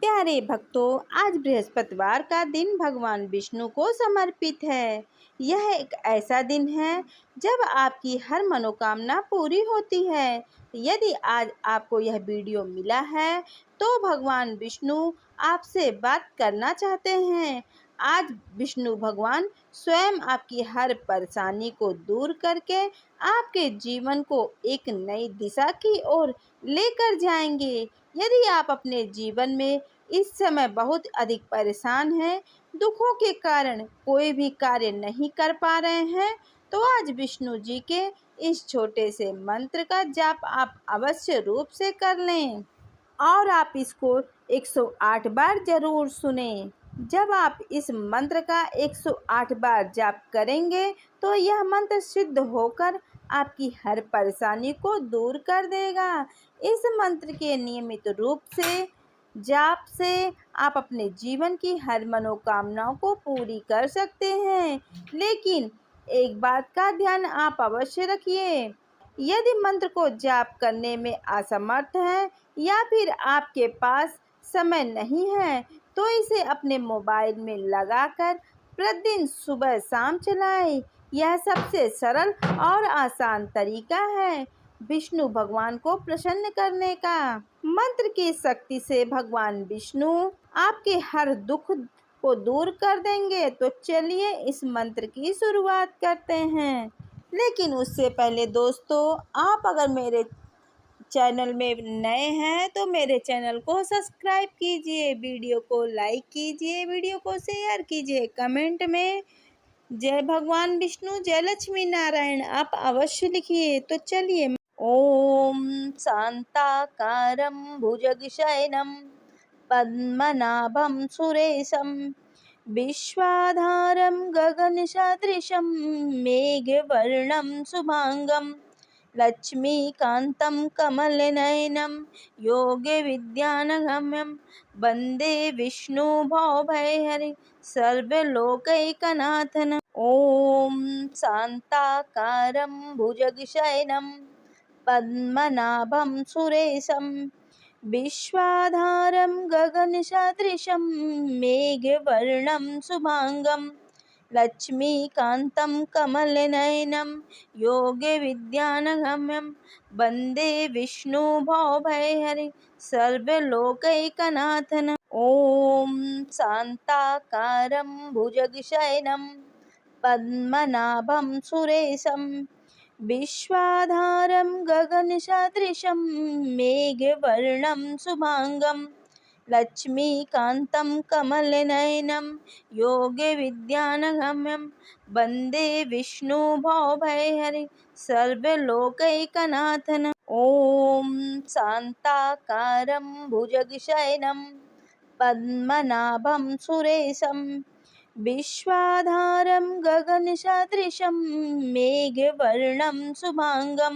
प्यारे भक्तों, आज बृहस्पतिवार का दिन भगवान विष्णु को समर्पित है। यह एक ऐसा दिन है जब आपकी हर मनोकामना पूरी होती है। यदि आज आपको यह वीडियो मिला है तो भगवान विष्णु आपसे बात करना चाहते हैं। आज विष्णु भगवान स्वयं आपकी हर परेशानी को दूर करके आपके जीवन को एक नई दिशा की ओर लेकर जाएंगे। यदि आप अपने जीवन में इस समय बहुत अधिक परेशान हैं, दुखों के कारण कोई भी कार्य नहीं कर पा रहे हैं, तो आज विष्णु जी के इस छोटे से मंत्र का जाप आप अवश्य रूप से कर लें और आप इसको 108 बार जरूर सुनें। जब आप इस मंत्र का 108 बार जाप करेंगे तो यह मंत्र सिद्ध होकर आपकी हर परेशानी को दूर कर देगा। इस मंत्र के नियमित रूप से जाप से आप अपने जीवन की हर मनोकामनाओं को पूरी कर सकते हैं। लेकिन एक बात का ध्यान आप अवश्य रखिए, यदि मंत्र को जाप करने में असमर्थ हैं या फिर आपके पास समय नहीं है तो इसे अपने मोबाइल में लगाकर प्रतिदिन सुबह शाम चलाएं। यह सबसे सरल और आसान तरीका है विष्णु भगवान को प्रसन्न करने का। मंत्र की शक्ति से भगवान विष्णु आपके हर दुख को दूर कर देंगे। तो चलिए इस मंत्र की शुरुआत करते हैं। लेकिन उससे पहले दोस्तों, आप अगर मेरे चैनल में नए हैं तो मेरे चैनल को सब्सक्राइब कीजिए, वीडियो को लाइक कीजिए, वीडियो को शेयर कीजिए, कमेंट में जय भगवान विष्णु, जय लक्ष्मी नारायण आप अवश्य लिखिए। तो चलिए, ओम शांताकारं भुजगशयनं पद्मनाभं सुरेशं विश्वाधारं गगनसदृशं मेघवर्णं शुभांगं लक्ष्मीकान्तं कमलनयनं योगविद्यानगम्यं वन्दे विष्णुभवभयहरिं सर्वलोकैकनाथम्। ॐ शान्ताकारं भुजगशयनं पद्मनाभं सुरेशं विश्वाधारं गगनसदृशं मेघवर्णं शुभांगं लक्ष्मीकान्तं कमलनयनं योगविद्यानगम्यं वन्दे विष्णुभवभयहरिं सर्वलोकैकनाथम्। ॐ शान्ताकारं भुजगशयनं पद्मनाभं सुरेशं विश्वाधारं गगनसदृशं मेघवर्णं शुभांगं लक्ष्मीकान्तं कमलनयनं योगविद्यानगम्यं वन्दे विष्णुभवभयहरिं सर्वलोकैकनाथम्। ॐ शान्ताकारं भुजगशयनं पद्मनाभं सुरेशं विश्वाधारं गगनसदृशं मेघवर्णं शुभांगं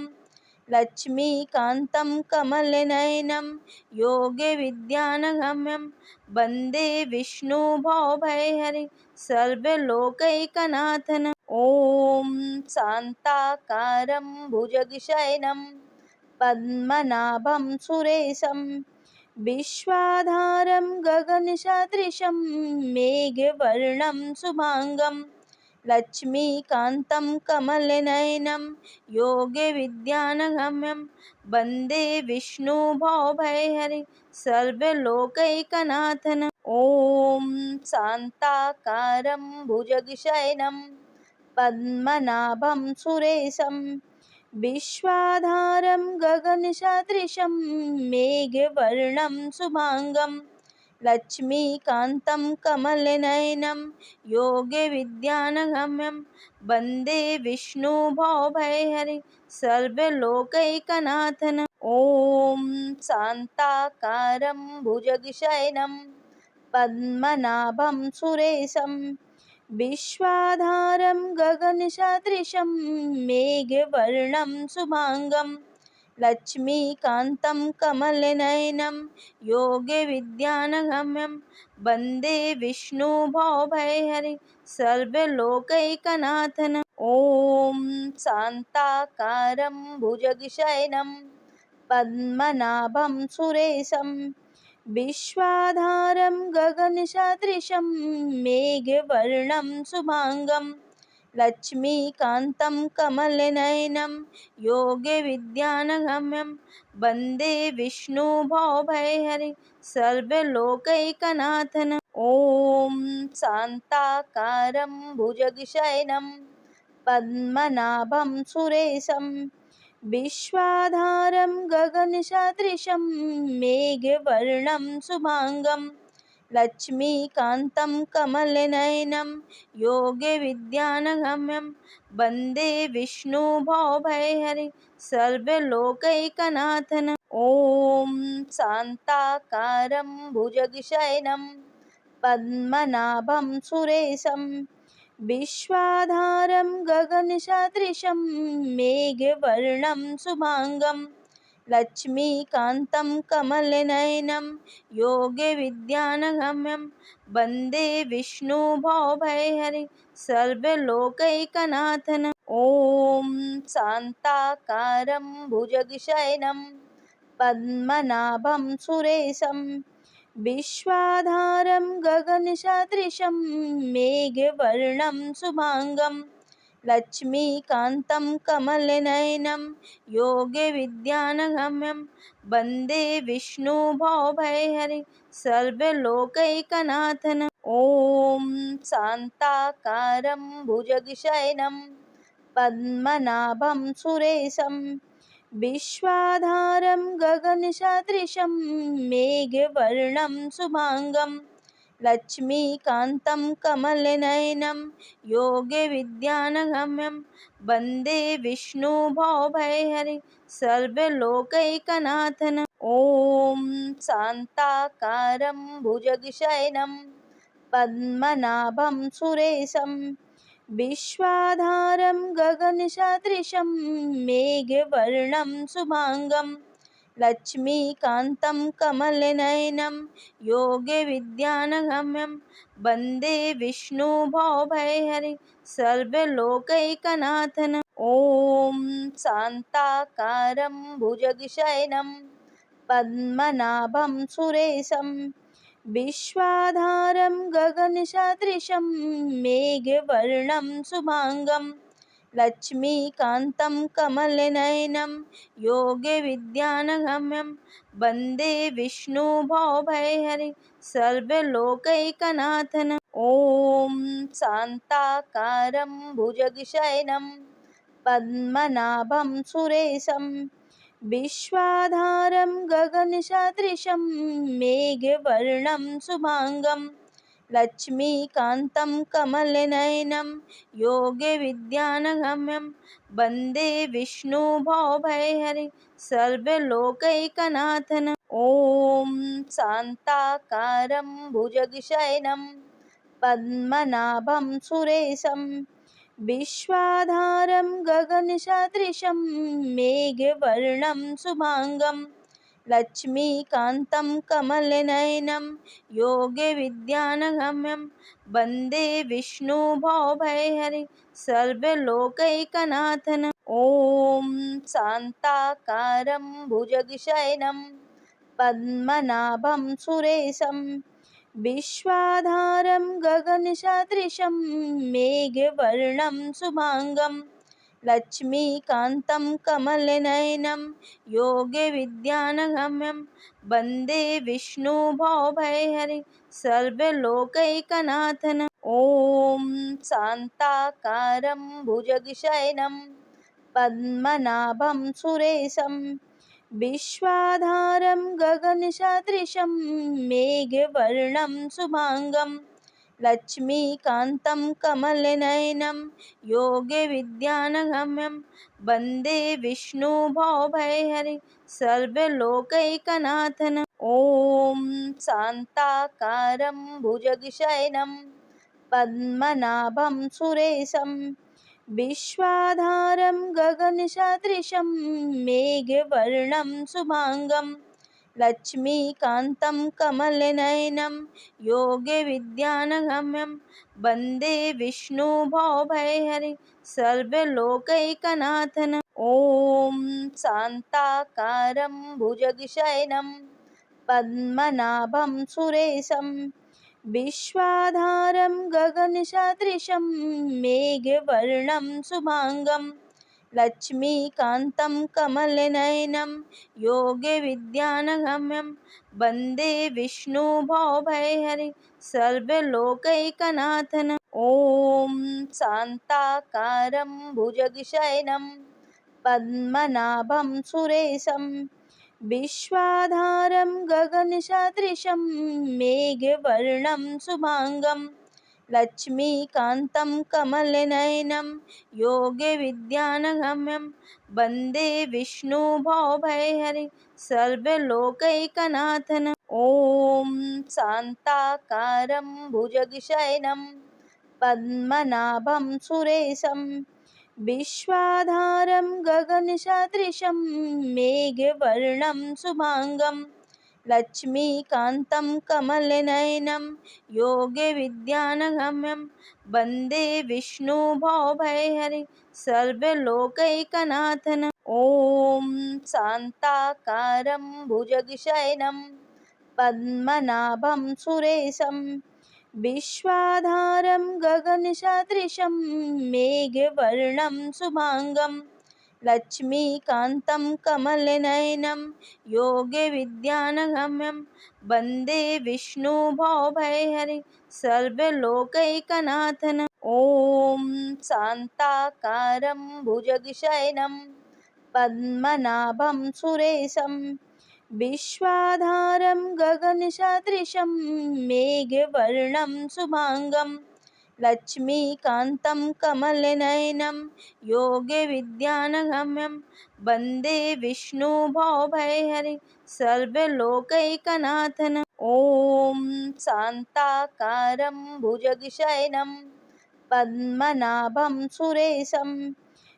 लक्ष्मीकान्तं कमलनयनं योगविद्यानगम्यं वन्दे विष्णुभवभयहरिं सर्वलोकैकनाथम्। ॐ शान्ताकारं भुजगशयनं पद्मनाभं सुरेशं विश्वाधारं गगनसदृशं मेघवर्णं शुभांगं लक्ष्मीकान्तं कमलनयनं योगविद्यानगम्यं वन्दे विष्णुभवभयहरिं सर्वलोकैकनाथम्। ॐ शान्ताकारं भुजगशयनं पद्मनाभं सुरेशं विश्वाधारं गगनसदृशं मेघवर्णं शुभांगं लक्ष्मीकान्तं कमलनयनं योगविद्यानगम्यं वन्दे विष्णुभवभयहरिं सर्वलोकैकनाथम्। ॐ शान्ताकारं भुजगशयनं पद्मनाभं सुरेशं विश्वाधारं गगनसदृशं मेघवर्णं शुभांगं लक्ष्मीकान्तं कमलनयनं योगविद्यानगम्यं वन्दे विष्णुभवभयहरिं सर्वलोकैकनाथम्। ॐ शान्ताकारं भुजगशयनं पद्मनाभं सुरेशं विश्वाधारं गगनसदृशं मेघवर्णं शुभांगं लक्ष्मीकान्तं कमलनयनं योगविद्यानगम्यं वन्दे विष्णुभवभयहरिं सर्वलोकैकनाथम्। ॐ शान्ताकारं भुजगशयनं पद्मनाभं सुरेशं विश्वाधारं गगनसदृशं मेघवर्णं शुभांगं लक्ष्मीकान्तं कमलनयनं योगविद्यानगम्यं वन्दे विष्णुभवभयहरिं सर्वलोकैकनाथम्। ॐ शान्ताकारं भुजगशयनं पद्मनाभं सुरेशं विश्वाधारं गगनसदृशं मेघवर्णं शुभांगं लक्ष्मीकान्तं कमलनयनं योगविद्यानगम्यं वन्दे विष्णुभवभयहरिं सर्वलोकैकनाथम्। ॐ शान्ताकारं भुजगशयनं पद्मनाभं सुरेशं विश्वाधारं गगनसदृशं मेघवर्णं शुभांगं लक्ष्मीकान्तं कमलनयनं योगविद्यानगम्यं वन्दे विष्णुभवभयहरिं सर्वलोकैकनाथम्। ॐ शान्ताकारं भुजगशयनं पद्मनाभं सुरेशं विश्वाधारं गगनसदृशं मेघवर्णं शुभांगं लक्ष्मीकान्तं कमलनयनं योगविद्यानगम्यं वन्दे विष्णुभवभयहरिं सर्वलोकैकनाथम्। ॐ शान्ताकारं भुजगशयनं पद्मनाभं सुरेशं विश्वाधारं गगनसदृशं मेघवर्णं शुभांगं लक्ष्मीकान्तं कमलनयनं योगविद्यानगम्यं वन्दे विष्णुभवभयहरिं सर्वलोकैकनाथम्। ॐ शान्ताकारं भुजगशयनं पद्मनाभं सुरेशं विश्वाधारं गगनसदृशं मेघवर्णं शुभांगं लक्ष्मीकान्तं कमलनयनं योगविद्यानगम्यं वन्दे विष्णुभवभयहरिं सर्वलोकैकनाथम्। ॐ शान्ताकारं भुजगशयनं पद्मनाभं सुरेशं विश्वाधारं गगनसदृशं मेघवर्णं शुभांगं लक्ष्मीकान्तं कमलनयनं योगविद्यानगम्यं वन्दे विष्णुभवभयहरिं सर्वलोकैकनाथम्। ॐ शान्ताकारं भुजगशयनं पद्मनाभं सुरेशं विश्वाधारं गगनसदृशं मेघवर्णं शुभांगं लक्ष्मीकान्तं कमलनयनं योगविद्यानगम्यं वन्दे विष्णुभवभयहरिं सर्वलोकैकनाथम्। ॐ शान्ताकारं भुजगशयनं पद्मनाभं सुरेशं विश्वाधारं गगनसदृशं मेघवर्णं शुभांगं लक्ष्मीकान्तं कमलनयनं योगविद्यानगम्यं वन्दे विष्णुभवभयहरिं सर्वलोकैकनाथम्। ॐ शान्ताकारं भुजगशयनं पद्मनाभं सुरेशं विश्वाधारं गगनसदृशं मेघवर्णं शुभांगं लक्ष्मीकान्तं कमलनयनं योगविद्यानगम्यं वन्दे विष्णुभवभयहरिं सर्वलोकैकनाथम्। ॐ शान्ताकारं भुजगशयनं पद्मनाभं सुरेशं विश्वाधारं गगनसदृशं मेघवर्णं शुभांगं लक्ष्मीकान्तं कमलनयनं योगविद्यानगम्यं वन्दे विष्णुभवभयहरिं सर्वलोकैकनाथम्। ॐ शान्ताकारं भुजगशयनं पद्मनाभं सुरेशं विश्वाधारं गगनसदृशं मेघवर्णं शुभांगं लक्ष्मीकान्तं कमलनयनं योगविद्यानगम्यं वन्दे विष्णुभवभयहरिं सर्वलोकैकनाथम्। ॐ शान्ताकारं भुजगशयनं पद्मनाभं सुरेशं विश्वाधारं गगनसदृशं मेघवर्णं शुभांगं लक्ष्मीकान्तं कमलनयनं योगविद्यानगम्यं वन्दे विष्णुभवभयहरिं सर्वलोकैकनाथम्। ॐ शान्ताकारं भुजगशयनं पद्मनाभं सुरेशं विश्वाधारं गगनसदृशं मेघवर्णं शुभांगं लक्ष्मीकान्तं कमलनयनं योगविद्यानगम्यं वन्दे विष्णुभवभयहरिं सर्वलोकैकनाथम्। ॐ शान्ताकारं भुजगशयनं पद्मनाभं सुरेशं विश्वाधारं गगनसदृशं मेघवर्णं शुभांगं लक्ष्मीकान्तं कमलनयनं योगविद्यानगम्यं वन्दे विष्णुभवभयहरिं सर्वलोकैकनाथम्। ॐ शान्ताकारं भुजगशयनं पद्मनाभं सुरेशं विश्वाधारं गगनसदृशं मेघवर्णं शुभांगं लक्ष्मीकान्तं कमलनयनं योगविद्यानगम्यं वन्दे विष्णुभवभयहरिं सर्वलोकैकनाथम्। ॐ शान्ताकारं भुजगशयनं पद्मनाभं सुरेशं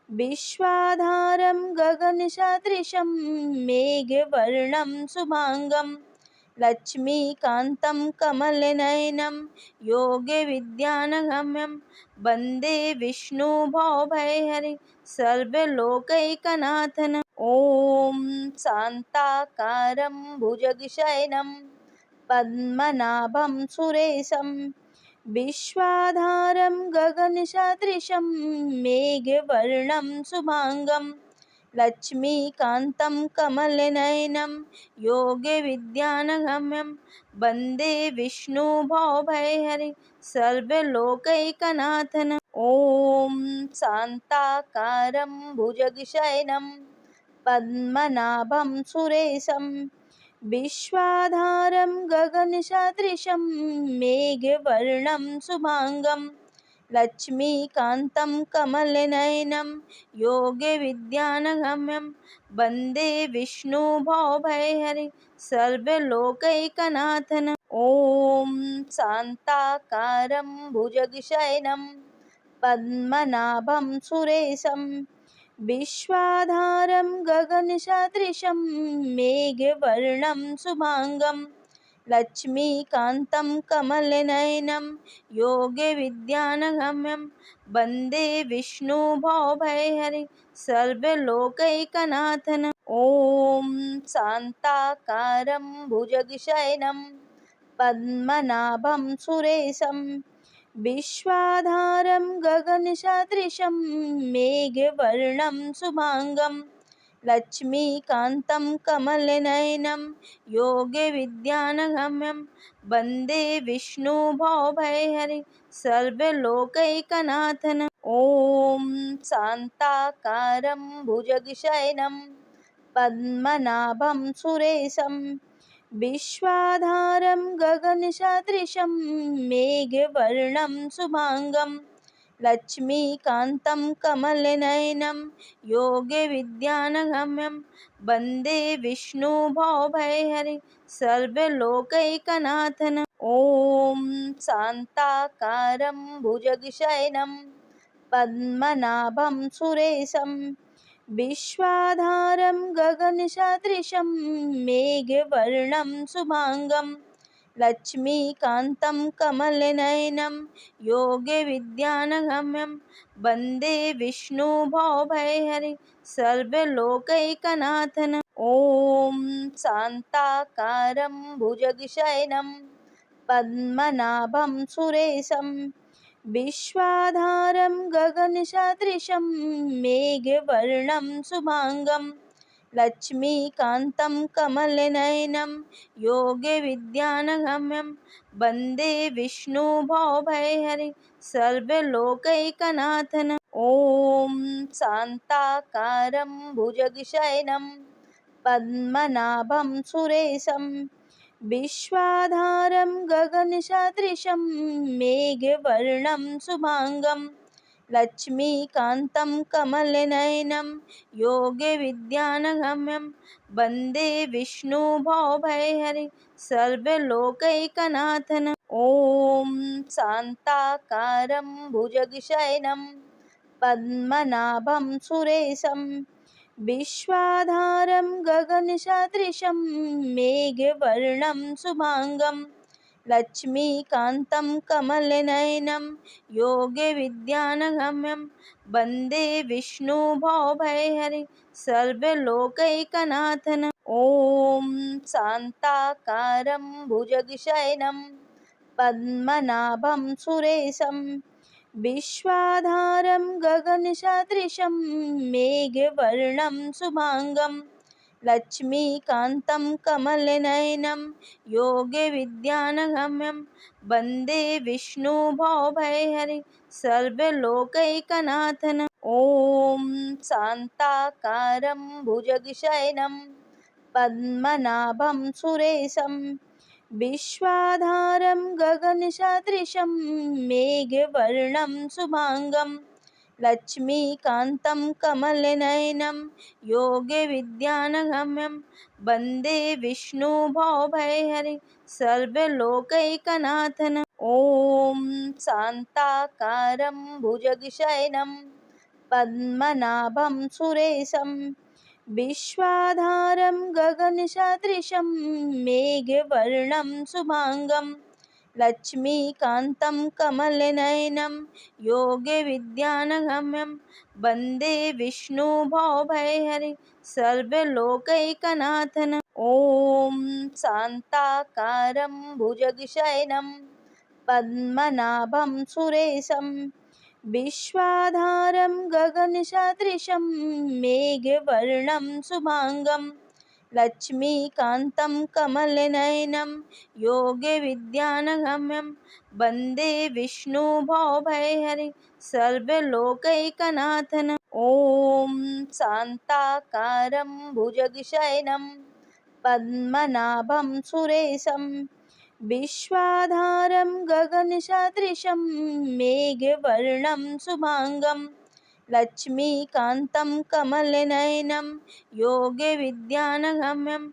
विश्वाधारं गगनसदृशं मेघवर्णं शुभांगं लक्ष्मीकान्तं कमलनयनं योगविद्यानगम्यं वन्दे विष्णुभवभयहरिं सर्वलोकैकनाथम्। ॐ शान्ताकारं भुजगशयनं पद्मनाभं सुरेशं विश्वाधारं गगनसदृशं मेघवर्णं शुभांगं लक्ष्मीकान्तं कमलनयनं योगविद्यानगम्यं वन्दे विष्णुभवभयहरिं सर्वलोकैकनाथम्। ॐ शान्ताकारं भुजगशयनं पद्मनाभं सुरेशं विश्वाधारं गगनसदृशं मेघवर्णं शुभांगं लक्ष्मीकान्तं कमलनयनं योगविद्यानगम्यं वन्दे विष्णुभवभयहरिं सर्वलोकैकनाथम्। ॐ शान्ताकारं भुजगशयनं पद्मनाभं सुरेशं विश्वाधारं गगनसदृशं मेघवर्णं शुभांगं लक्ष्मीकान्तं कमलनयनं योगविद्यानगम्यं वन्दे विष्णुभवभयहरिं सर्वलोकैकनाथम्। ॐ शान्ताकारं भुजगशयनं पद्मनाभं सुरेशं विश्वाधारं गगनसदृशं मेघवर्णं शुभांगं लक्ष्मीकान्तं कमलनयनं योगविद्यानगम्यं वन्दे विष्णुभवभयहरिं सर्वलोकैकनाथम्। ॐ शान्ताकारं भुजगशयनं पद्मनाभं सुरेशं विश्वाधारं गगनसदृशं मेघवर्णं शुभांगं लक्ष्मीकान्तं कमलनयनं योगविद्यानगम्यं वन्दे विष्णुभवभयहरिं सर्वलोकैकनाथम्। ॐ शान्ताकारं भुजगशयनं पद्मनाभं सुरेशं विश्वाधारं गगनसदृशं मेघवर्णं शुभांगं लक्ष्मीकान्तं कमलनयनं योगविद्यानगम्यं वन्दे विष्णुभवभयहरिं सर्वलोकैकनाथम्। ॐ शान्ताकारं भुजगशयनं पद्मनाभं सुरेशं विश्वाधारं गगनसदृशं मेघवर्णं शुभांगं लक्ष्मीकान्तं कमलनयनं योगविद्यानगम्यं वन्दे विष्णुभवभयहरिं सर्वलोकैकनाथम्। ॐ शान्ताकारं भुजगशयनं पद्मनाभं सुरेशं विश्वाधारं गगनसदृशं मेघवर्णं शुभांगं लक्ष्मीकान्तं कमलनयनं योगविद्यानगम्यं वन्दे विष्णुभवभयहरिं सर्वलोकैकनाथम्। ॐ शान्ताकारं भुजगशयनं पद्मनाभं सुरेशं विश्वाधारं गगनसदृशं मेघवर्णं शुभांगं लक्ष्मीकान्तं कमलनयनं योगविद्यानगम्यं वन्दे विष्णुभवभयहरिं सर्वलोकैकनाथम्। ॐ शान्ताकारं भुजगशयनं पद्मनाभं सुरेशं विश्वाधारं गगनसदृशं मेघवर्णं शुभांगं लक्ष्मीकान्तं कमलनयनं योगविद्यानगम्यं वन्दे विष्णुभवभयहरिं सर्वलोकैकनाथम्। ॐ शान्ताकारं भुजगशयनं पद्मनाभं सुरेशं विश्वाधारं गगनसदृशं मेघवर्णं शुभांगं लक्ष्मीकान्तं कमलनयनं योगविद्यानगम्यं वन्दे विष्णुभवभयहरिं सर्वलोकैकनाथम्। ॐ शान्ताकारं भुजगशयनं पद्मनाभं सुरेशं विश्वाधारं गगनसदृशं मेघवर्णं शुभांगं लक्ष्मीकान्तं कमलनयनं योगविद्यानगम्यं वन्दे विष्णुभवभयहरिं सर्वलोकैकनाथम्। ॐ शान्ताकारं भुजगशयनं पद्मनाभं सुरेशं विश्वाधारं गगनसदृशं मेघवर्णं शुभांगं लक्ष्मीकान्तं कमलनयनं योगविद्यानगम्यं वन्दे विष्णुभवभयहरिं सर्वलोकैकनाथम्। ॐ शान्ताकारं भुजगशयनं पद्मनाभं सुरेशं विश्वाधारं गगनसदृशं मेघवर्णं शुभांगं लक्ष्मीकान्तं कमलनयनं योगविद्यानगम्यं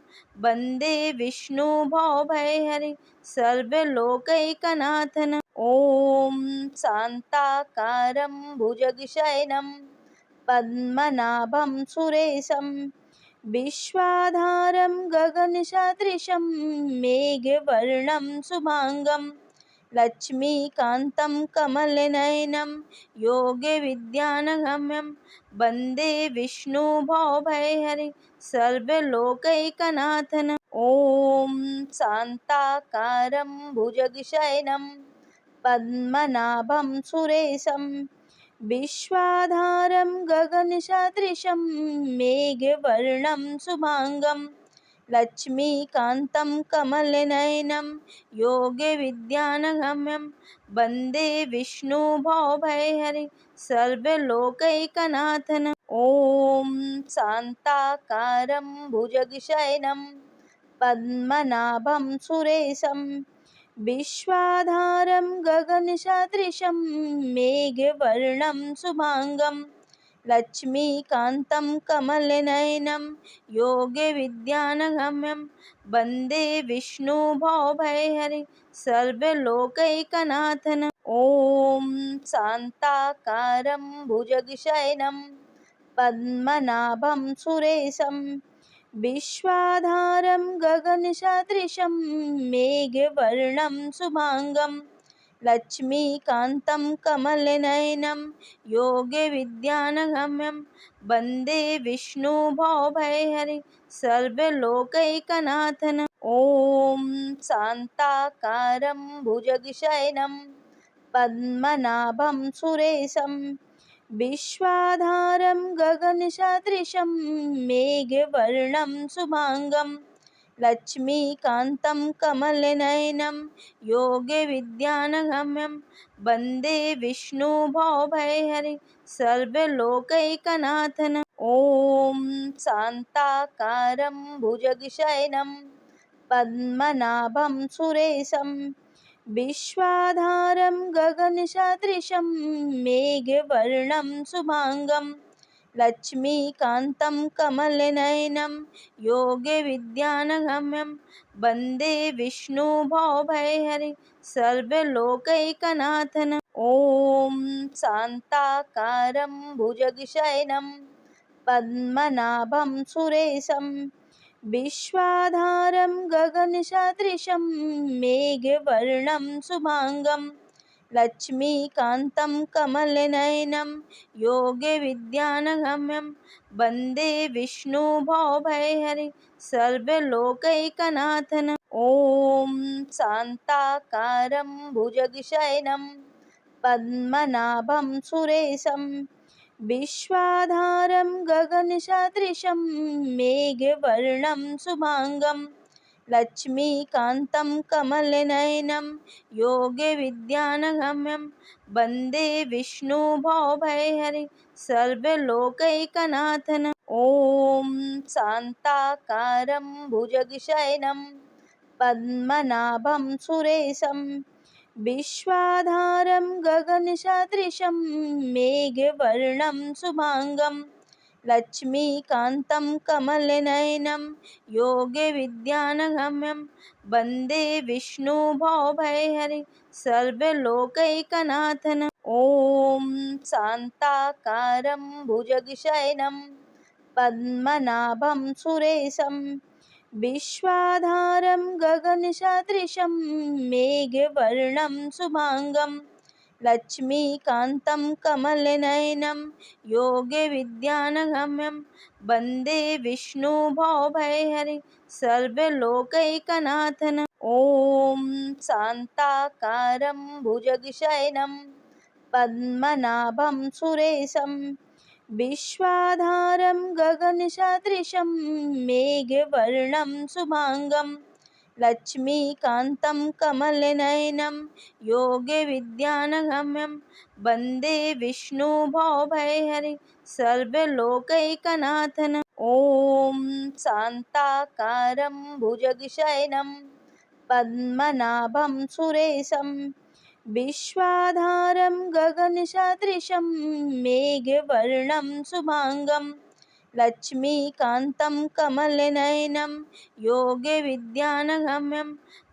वन्दे विष्णुभवभयहरिं सर्वलोकैकनाथम्। ॐ शान्ताकारं भुजगशयनं पद्मनाभं सुरेशं विश्वाधारं गगनसदृशं मेघवर्णं शुभांगं लक्ष्मीकान्तं कमलनयनं योगविद्यानगम्यं वन्दे विष्णुभवभयहरिं सर्वलोकैकनाथम्। ॐ शान्ताकारं भुजगशयनं पद्मनाभं सुरेशं विश्वाधारं गगनसदृशं मेघवर्णं शुभांगं लक्ष्मीकान्तं कमलनयनं योगविद्यानगम्यं वन्दे विष्णुभवभयहरिं सर्वलोकैकनाथम्। ॐ शान्ताकारं भुजगशयनं पद्मनाभं सुरेशं विश्वाधारं गगनसदृशं मेघवर्णं शुभांगं लक्ष्मीकान्तं कमलनयनं योगविद्यानगम्यं वन्दे विष्णुभवभयहरिं सर्वलोकैकनाथम्। ॐ शान्ताकारं भुजगशयनं पद्मनाभं सुरेशं विश्वाधारं गगनसदृशं मेघवर्णं शुभांगं लक्ष्मीकान्तं कमलनयनं योगविद्यानगम्यं वन्दे विष्णुभवभयहरिं सर्वलोकैकनाथम्। ॐ शान्ताकारं भुजगशयनं पद्मनाभं सुरेशं विश्वाधारं गगनसदृशं मेघवर्णं शुभांगं लक्ष्मीकान्तं कमलनयनं योगविद्यानगम्यं वन्दे विष्णुभवभयहरिं सर्वलोकैकनाथम्। ॐ शान्ताकारं भुजगशयनं पद्मनाभं सुरेशं विश्वाधारं गगनसदृशं मेघवर्णं शुभांगं लक्ष्मीकान्तं कमलनयनं योगविद्यानगम्यं वन्दे विष्णुभवभयहरिं सर्वलोकैकनाथम्। ॐ शान्ताकारं भुजगशयनं पद्मनाभं सुरेशं विश्वाधारं गगनसदृशं मेघवर्णं शुभांगं लक्ष्मीकान्तं कमलनयनं योगविद्यानगम्यं वन्दे विष्णुभवभयहरिं सर्वलोकैकनाथम्। ॐ शान्ताकारं भुजगशयनं पद्मनाभं सुरेशं विश्वाधारं गगनसदृशं मेघवर्णं शुभांगं लक्ष्मीकान्तं कमलनयनं योगविद्यानगम्यं वन्दे विष्णुभवभयहरिं सर्वलोकैकनाथम्। ॐ शान्ताकारं भुजगशयनं पद्मनाभं सुरेशं विश्वाधारं गगनसदृशं मेघवर्णं शुभांगं लक्ष्मीकान्तं कमलनयनं योगविद्यानगम्यं वन्दे विष्णुभवभयहरिं सर्वलोकैकनाथम्। ॐ शान्ताकारं भुजगशयनं पद्मनाभं सुरेशं विश्वाधारं गगनसदृशं मेघवर्णं शुभांगं लक्ष्मीकान्तं कमलनयनं योगविद्यानगम्यं वन्दे विष्णुभवभयहरिं सर्वलोकैकनाथम्। ॐ शान्ताकारं भुजगशयनं पद्मनाभं सुरेशं विश्वाधारं गगनसदृशं मेघवर्णं शुभांगं लक्ष्मीकान्तं कमलनयनं योगविद्यानगम्यं वन्दे विष्णुभवभयहरिं सर्वलोकैकनाथम्। ॐ शान्ताकारं भुजगशयनं पद्मनाभं सुरेशं विश्वाधारं गगनसदृशं मेघवर्णं शुभांगं लक्ष्मीकान्तं कमलनयनं योगविद्यानगम्यं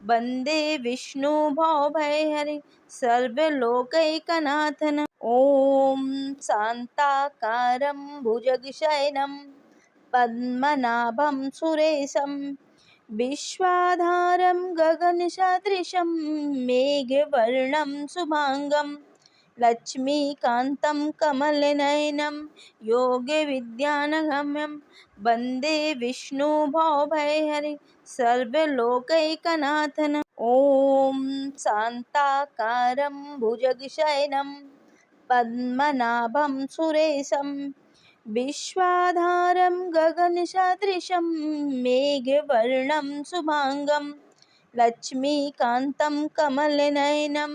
वन्दे विष्णुभवभयहरिं सर्वलोकैकनाथम्। ॐ शान्ताकारं भुजगशयनं पद्मनाभं सुरेशं विश्वाधारं गगनसदृशं मेघवर्णं शुभांगं लक्ष्मीकान्तं कमलनयनं योगविद्यानगम्यं वन्दे विष्णुभवभयहरिं सर्वलोकैकनाथम्। ॐ शान्ताकारं भुजगशयनं पद्मनाभं सुरेशं विश्वाधारं गगनसदृशं मेघवर्णं शुभांगं लक्ष्मीकान्तं कमलनयनं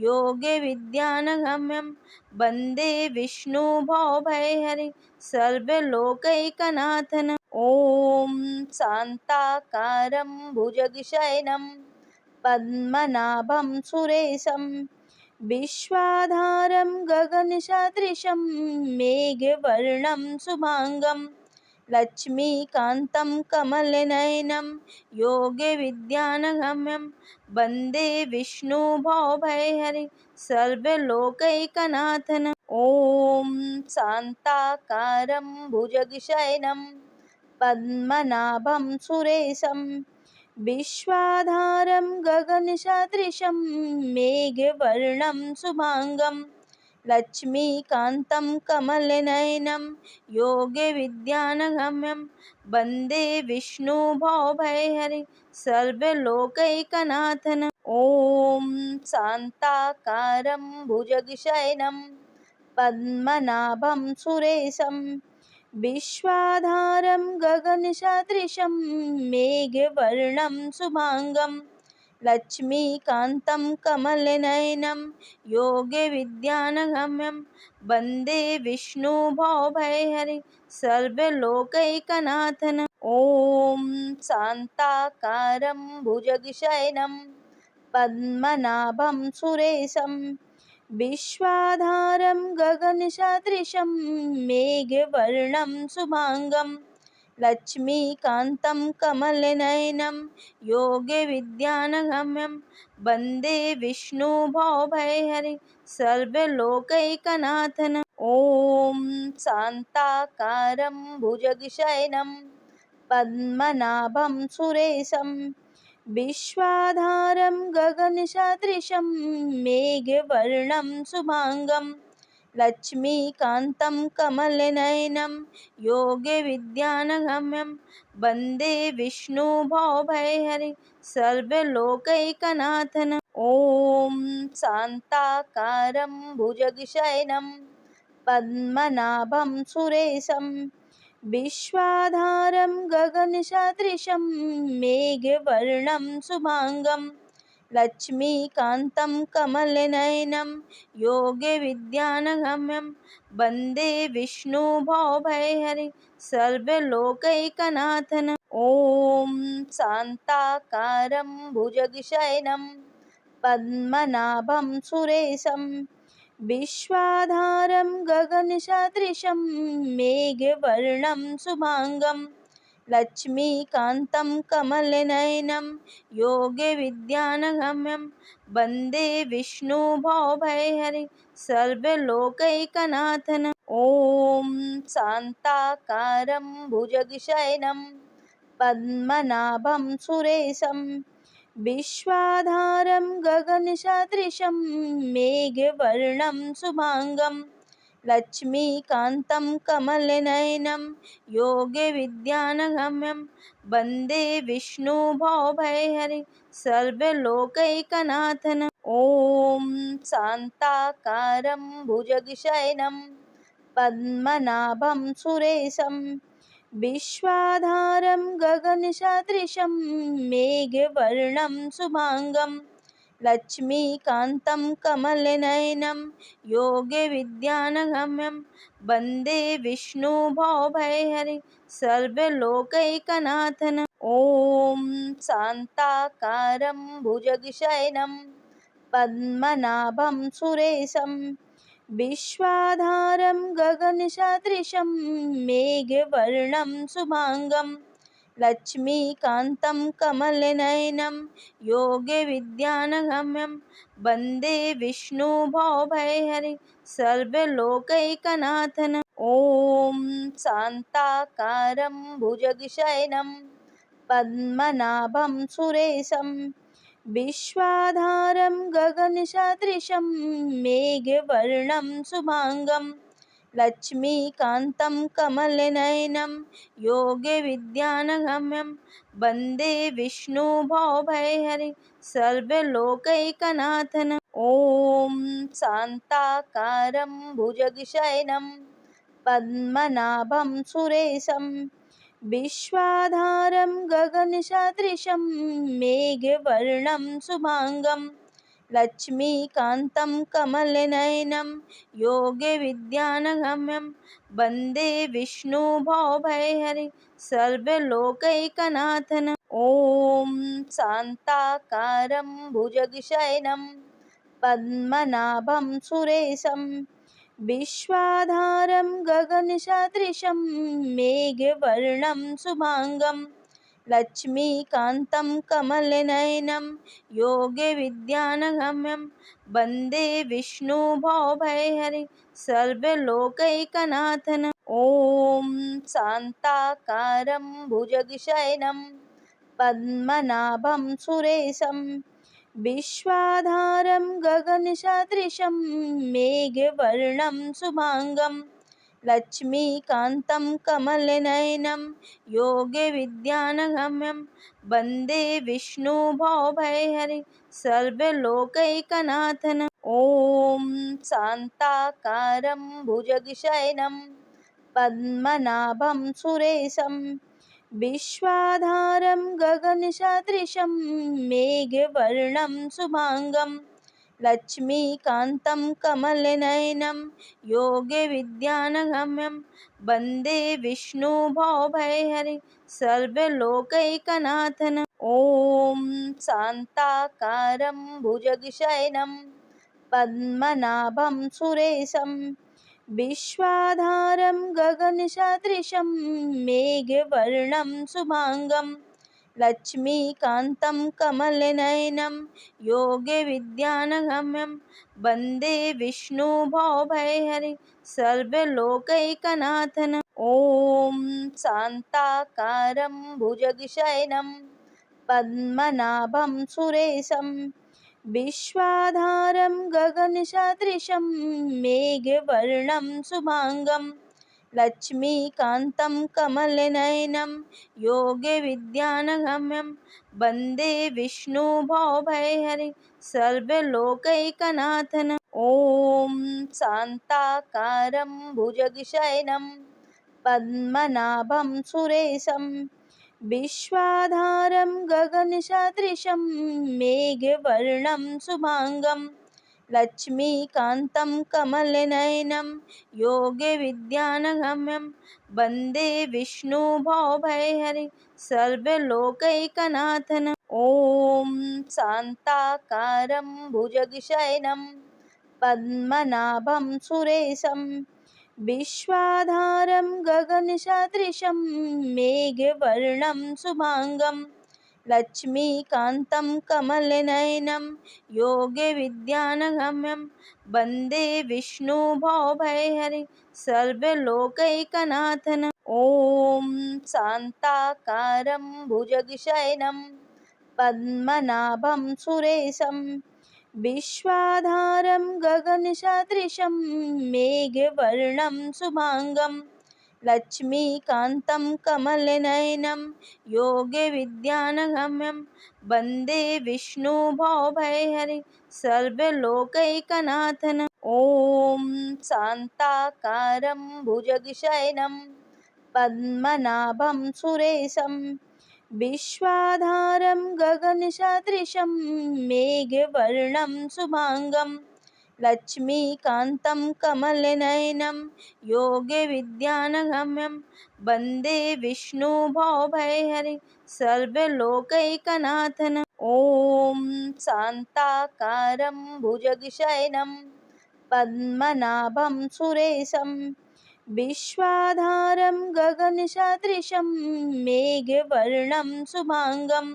योगविद्यानगम्यं वन्दे विष्णुभवभयहरिं सर्वलोकैकनाथम्। ॐ शान्ताकारं भुजगशयनं पद्मनाभं सुरेशं विश्वाधारं गगनसदृशं मेघवर्णं शुभांगं लक्ष्मीकान्तं कमलनयनं योगविद्यानगम्यं वन्दे विष्णुभवभयहरिं सर्वलोकैकनाथम्। ॐ शान्ताकारं भुजगशयनं पद्मनाभं सुरेशं विश्वाधारं गगनसदृशं मेघवर्णं शुभांगं लक्ष्मीकान्तं कमलनयनं योगविद्यानगम्यं वन्दे विष्णुभवभयहरिं सर्वलोकैकनाथम्। ॐ शान्ताकारं भुजगशयनं पद्मनाभं सुरेशं विश्वाधारं गगनसदृशं मेघवर्णं शुभांगं लक्ष्मीकान्तं कमलनयनं योगविद्यानगम्यं वन्दे विष्णुभवभयहरिं सर्वलोकैकनाथम्। ॐ शान्ताकारं भुजगशयनं पद्मनाभं सुरेशं विश्वाधारं गगनसदृशं मेघवर्णं शुभांगं लक्ष्मीकान्तं कमलनयनं योगविद्यानगम्यं वन्दे विष्णुभवभयहरिं सर्वलोकैकनाथम्। ॐ शान्ताकारं भुजगशयनं पद्मनाभं सुरेशं विश्वाधारं गगनसदृशं मेघवर्णं शुभांगं लक्ष्मीकान्तं कमलनयनं योगविद्यानगम्यं वन्दे विष्णुभवभयहरिं सर्वलोकैकनाथम्। ॐ शान्ताकारं भुजगशयनं पद्मनाभं सुरेशं विश्वाधारं गगनसदृशं मेघवर्णं शुभांगं लक्ष्मीकान्तं कमलनयनं योगविद्यानगम्यं वन्दे विष्णुभवभयहरिं सर्वलोकैकनाथम्। ॐ शान्ताकारं भुजगशयनं पद्मनाभं सुरेशं विश्वाधारं गगनसदृशं मेघवर्णं शुभांगं लक्ष्मीकान्तं कमलनयनं योगविद्यानगम्यं वन्दे विष्णुभवभयहरिं सर्वलोकैकनाथम्। ॐ शान्ताकारं भुजगशयनं पद्मनाभं सुरेशं विश्वाधारं गगनसदृशं मेघवर्णं शुभांगं लक्ष्मीकान्तं कमलनयनं योगविद्यानगम्यं वन्दे विष्णुभवभयहरिं सर्वलोकैकनाथम्। ॐ शान्ताकारं भुजगशयनं पद्मनाभं सुरेशं विश्वाधारं गगनसदृशं मेघवर्णं शुभांगं लक्ष्मीकान्तं कमलनयनं योगविद्यानगम्यं वन्दे विष्णुभवभयहरिं सर्वलोकैकनाथम्। ॐ शान्ताकारं भुजगशयनं पद्मनाभं सुरेशं विश्वाधारं गगनसदृशं मेघवर्णं शुभांगं लक्ष्मीकान्तं कमलनयनं योगविद्यानगम्यं वन्दे विष्णुभवभयहरिं सर्वलोकैकनाथम्। ॐ शान्ताकारं भुजगशयनं पद्मनाभं सुरेशं विश्वाधारं गगनसदृशं मेघवर्णं शुभांगं लक्ष्मीकान्तं कमलनयनं योगविद्यानगम्यं वन्दे विष्णुभवभयहरिं सर्वलोकैकनाथम्। ॐ शान्ताकारं भुजगशयनं पद्मनाभं सुरेशं विश्वाधारं गगनसदृशं मेघवर्णं शुभांगं लक्ष्मीकान्तं कमलनयनं योगविद्यानगम्यं वन्दे विष्णुभवभयहरिं सर्वलोकैकनाथम्। ॐ शान्ताकारं भुजगशयनं पद्मनाभं सुरेशं विश्वाधारं गगनसदृशं मेघवर्णं शुभांगं लक्ष्मीकान्तं कमलनयनं योगविद्यानगम्यं वन्दे विष्णुभवभयहरिं सर्वलोकैकनाथम्। ॐ शान्ताकारं भुजगशयनं पद्मनाभं सुरेशं विश्वाधारं गगनसदृशं मेघवर्णं शुभांगं लक्ष्मीकान्तं कमलनयनं योगविद्यानगम्यं वन्दे विष्णुभवभयहरिं सर्वलोकैकनाथम्। ॐ शान्ताकारं भुजगशयनं पद्मनाभं सुरेशं विश्वाधारं गगनसदृशं मेघवर्णं शुभांगं लक्ष्मीकान्तं कमलनयनं योगविद्यानगम्यं वन्दे विष्णुभवभयहरिं सर्वलोकैकनाथम्। ॐ शान्ताकारं भुजगशयनं पद्मनाभं सुरेशं विश्वाधारं गगनसदृशं मेघवर्णं शुभांगं लक्ष्मीकान्तं कमलनयनं योगविद्यानगम्यं वन्दे विष्णुभवभयहरिं सर्वलोकैकनाथम्। ॐ शान्ताकारं भुजगशयनं पद्मनाभं सुरेशं विश्वाधारं गगनसदृशं मेघवर्णं शुभांगं लक्ष्मीकान्तं कमलनयनं योगविद्यानगम्यं वन्दे विष्णुभवभयहरिं सर्वलोकैकनाथम्। ॐ शान्ताकारं भुजगशयनं पद्मनाभं सुरेशं विश्वाधारं गगनसदृशं मेघवर्णं शुभांगं लक्ष्मीकान्तं कमलनयनं योगविद्यानगम्यं वन्दे विष्णुभवभयहरिं सर्वलोकैकनाथम्। ॐ शान्ताकारं भुजगशयनं पद्मनाभं सुरेशं विश्वाधारं गगनसदृशं मेघवर्णं शुभांगं लक्ष्मीकान्तं कमलनयनं योगविद्यानगम्यं वन्दे विष्णुभवभयहरिं सर्वलोकैकनाथम्। ॐ शान्ताकारं भुजगशयनं पद्मनाभं सुरेशं विश्वाधारं गगनसदृशं मेघवर्णं शुभांगं लक्ष्मीकान्तं कमलनयनं योगविद्यानगम्यं वन्दे विष्णुभवभयहरिं सर्वलोकैकनाथम्। ॐ शान्ताकारं भुजगशयनं पद्मनाभं सुरेशं विश्वाधारं गगनसदृशं मेघवर्णं शुभांगं लक्ष्मीकान्तं कमलनयनं योगविद्यानगम्यं वन्दे विष्णुभवभयहरिं सर्वलोकैकनाथम्। ॐ शान्ताकारं भुजगशयनं पद्मनाभं सुरेशं विश्वाधारं गगनसदृशं मेघवर्णं शुभांगं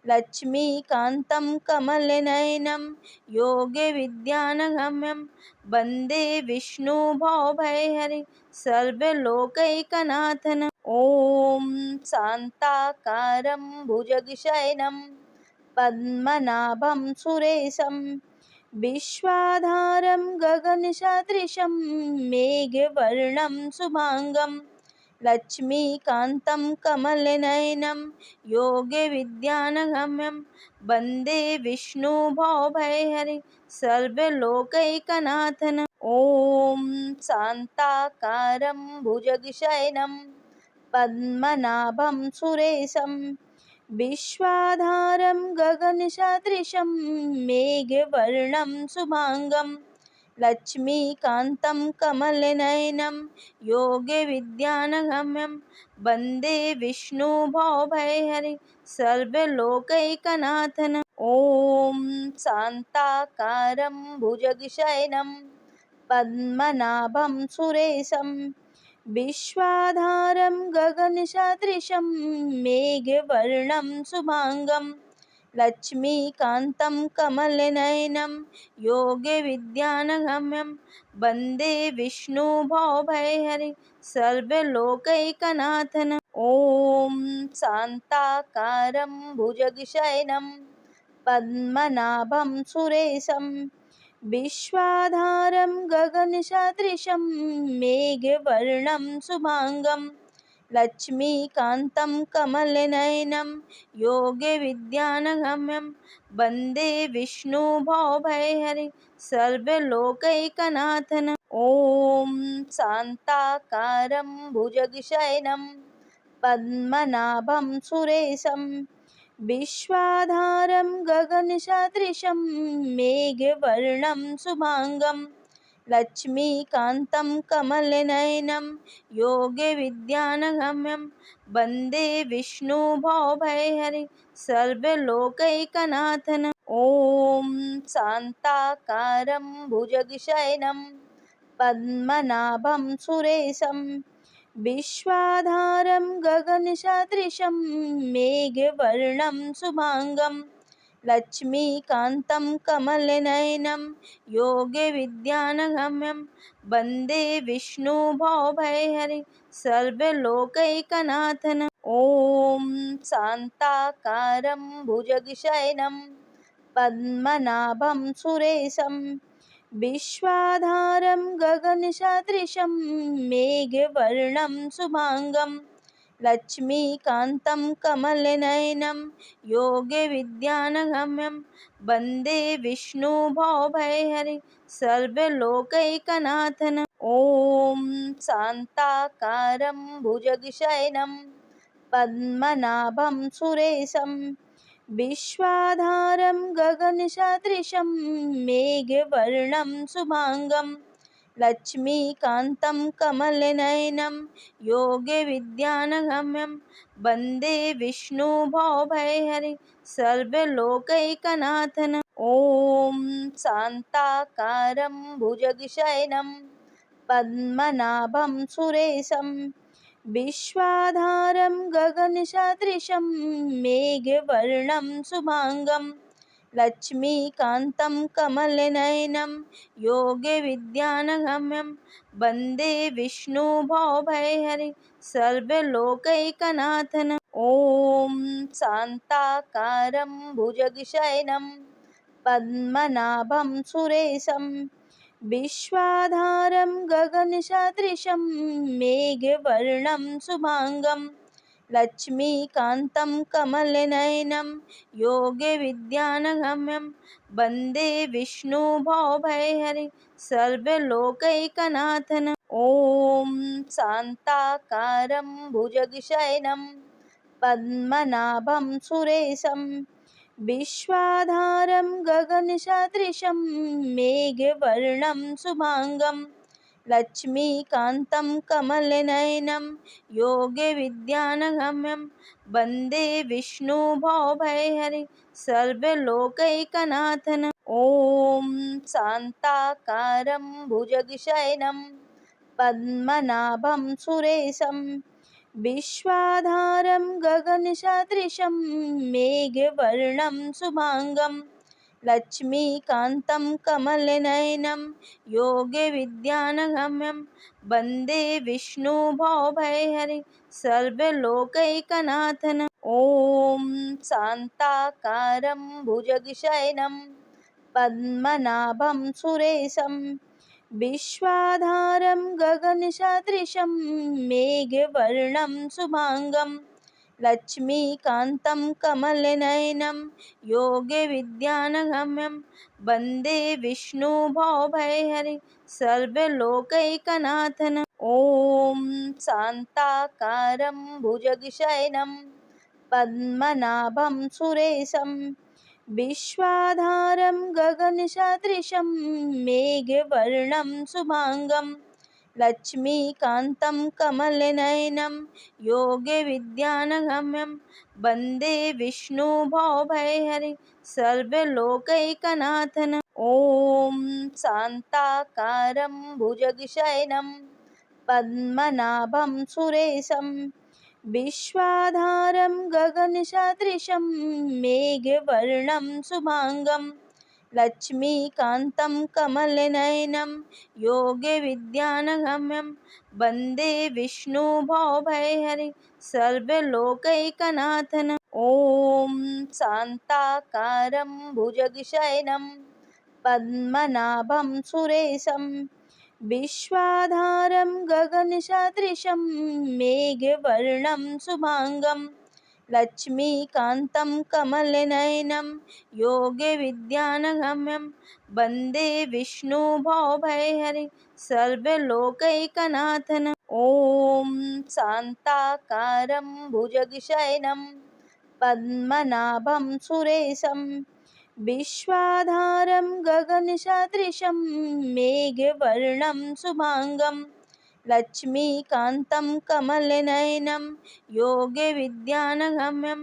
लक्ष्मीकान्तं कमलनयनं योगविद्यानगम्यं वन्दे विष्णुभवभयहरिं सर्वलोकैकनाथम्। ॐ शान्ताकारं भुजगशयनं पद्मनाभं सुरेशं विश्वाधारं गगनसदृशं मेघवर्णं शुभांगं लक्ष्मीकान्तं कमलनयनं योगविद्यानगम्यं वन्दे विष्णुभवभयहरिं सर्वलोकैकनाथम्। ॐ शान्ताकारं भुजगशयनं पद्मनाभं सुरेशं विश्वाधारं गगनसदृशं मेघवर्णं शुभांगं लक्ष्मीकान्तं कमलनयनं योगविद्यानगम्यं वन्दे विष्णुभवभयहरिं सर्वलोकैकनाथम्। ॐ शान्ताकारं भुजगशयनं पद्मनाभं सुरेशं विश्वाधारं गगनसदृशं मेघवर्णं शुभांगं लक्ष्मीकान्तं कमलनयनं योगविद्यानगम्यं वन्दे विष्णुभवभयहरिं सर्वलोकैकनाथम्। ॐ शान्ताकारं भुजगशयनं पद्मनाभं सुरेशं विश्वाधारं गगनसदृशं मेघवर्णं शुभाङ्गं लक्ष्मीकान्तं कमलनयनं योगविद्यानगम्यं वन्दे विष्णुभवभयहरि सर्वलोकैकनाथन्। ॐ शान्ताकारं भुजगशयनं पद्मनाभं सुरेशं विश्वाधारं गगनसदृशं मेघवर्णं शुभाङ्गं लक्ष्मीकान्तं कमलनयनं योगविद्यानगम्यं वन्दे विष्णुभवभयहरि सर्वलोकैकनाथन्। ॐ शान्ताकारं भुजगशयनं पद्मनाभं सुरेशं विश्वाधारं गगनसदृशं मेघवर्णं शुभाङ्गं लक्ष्मीकान्तं कमलनयनं योगविद्यानगम्यं वन्दे विष्णुभवभयहरि सर्वलोकैकनाथन्। ॐ शान्ताकारं भुजगशयनं पद्मनाभं सुरेशं विश्वाधारं गगनसदृशं मेघवर्णं शुभाङ्गं लक्ष्मीकान्तं कमलनयनं योगविद्यानगम्यं वन्दे विष्णुभवभयहरि सर्वलोकैकनाथन्। ॐ शान्ताकारं भुजगशयनं पद्मनाभं सुरेशं विश्वाधारं गगनसदृशं मेघवर्णं शुभाङ्गं लक्ष्मीकान्तं कमलनयनं योगविद्यानगम्यं वन्दे विष्णुभवभयहरि सर्वलोकैकनाथन्। ॐ शान्ताकारं भुजगशयनं पद्मनाभं सुरेशं विश्वाधारं गगनसदृशं मेघवर्णं शुभाङ्गं लक्ष्मीकान्तं कमलनयनं योगविद्यानगम्यं वन्दे विष्णुभवभयहरि सर्वलोकैकनाथन्। ॐ शान्ताकारं भुजगशयनं पद्मनाभं सुरेशं विश्वाधारं गगनसदृशं मेघवर्णं शुभाङ्गं लक्ष्मीकान्तं कमलनयनं योगविद्यानगम्यं वन्दे विष्णुभवभयहरि सर्वलोकैकनाथन्। ॐ शान्ताकारं भुजगशयनं पद्मनाभं सुरेशं विश्वाधारं गगनसदृशं मेघवर्णं शुभाङ्गं लक्ष्मीकान्तं कमलनयनं योगविद्यानगम्यं वन्दे विष्णुभवभयहरि सर्वलोकैकनाथन्। ॐ शान्ताकारं भुजगशयनं पद्मनाभं सुरेशं विश्वाधारं गगनसदृशं मेघवर्णं शुभाङ्गं लक्ष्मीकान्तं कमलनयनं योगविद्यानगम्यं वन्दे विष्णुभवभयहरि सर्वलोकैकनाथन्। ॐ शान्ताकारं भुजगशयनं पद्मनाभं सुरेशं विश्वाधारं गगनसदृशं मेघवर्णं शुभाङ्गं लक्ष्मीकान्तं कमलनयनं योगविद्यानगम्यं वन्दे विष्णुभवभयहरि सर्वलोकैकनाथन्। ॐ शान्ताकारं भुजगशयनं पद्मनाभं सुरेशं विश्वाधारं गगनसदृशं मेघवर्णं शुभाङ्गं लक्ष्मीकान्तं कमलनयनं योगविद्यानगम्यं वन्दे विष्णुभवभयहरि सर्वलोकैकनाथन्। ॐ शान्ताकारं भुजगशयनं पद्मनाभं सुरेशं विश्वाधारं गगनसदृशं मेघवर्णं शुभाङ्गं लक्ष्मीकान्तं कमलनयनं योगविद्यानगम्यं वन्दे विष्णुभवभयहरिं सर्वलोकैकनाथम्। ॐ शान्ताकारं भुजगशयनं पद्मनाभं सुरेशं विश्वाधारं गगनसदृशं मेघवर्णं शुभांगं लक्ष्मीकान्तं कमलनयनं योगविद्यानगम्यं वन्दे विष्णुभवभयहरिं सर्वलोकैकनाथम्। ॐ शान्ताकारं भुजगशयनं पद्मनाभं सुरेशं विश्वाधारं गगनसदृशं मेघवर्णं शुभांगं लक्ष्मीकान्तं कमलनयनं योगविद्यानगम्यं